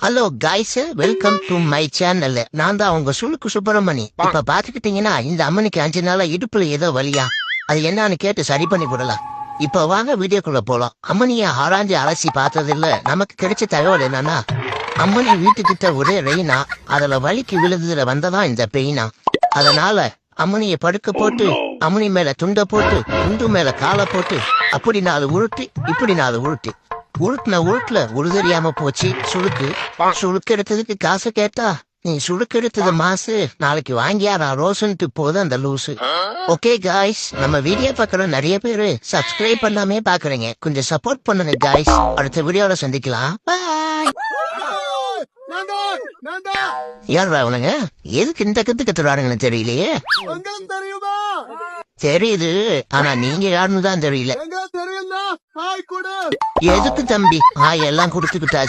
Hello guys, welcome to my channel. நான் தான் உங்க சுளுக்கு சுப்பிரமணி. இப்ப பாத்துக்கிட்டீங்கன்னா இந்த அம்மனுக்கு 5 நாளா இடுப்புல ஏதோ வலியா, அது என்னன்னு கேட்டு சரி பண்ணி விடலாம். இப்ப வாங்க வீடியோக்குள்ள போலாம். அம்மனிய ஆராய்ஞ்சு அலசி பார்த்தது இல்ல. நமக்கு கிடைச்ச தகவல் என்னன்னா, அம்மனி வீட்டுக்கிட்ட ஒரே ரெயினா, அதுல வலிக்கு விழுதுல வந்ததான் இந்த பெயினா. அதனால அம்மனிய படுக்க போட்டு, அம்மனி மேல துண்ட போட்டு, துண்டு மேல காலை போட்டு, அப்படி 4 உருட்டு, இப்படி 4 உருட்டு. உருட்டுல தெரியாம போச்சு. சுளுக்கு எடுத்ததுக்கு காசு கேட்டா, நீ சுளுக்கு எடுத்தது மாசு, நாளைக்கு வாங்கியாரா ரோஸ்ன்ட்டு போது அந்த லூசு. ஓகே காய்ஸ், நம்ம வீடியோ பார்க்கற நிறைய பேரு சப்ஸ்கிரைப் பண்ணாமே பாக்குறீங்க. கொஞ்சம் சப்போர்ட் பண்ணுங்க காய்ஸ். அடுத்த வீடியோல சந்திக்கலாம். பாய். யார் அவனுங்க? எதுக்கு இந்த கத்து கத்துறாருங்கன்னு தெரியலையே. தெரியுது, ஆனா நீங்க யாருன்னு தான் தெரியல. எதுக்கு தம்பி? எல்லாம் கொடுத்துக்கிட்டாச்சு.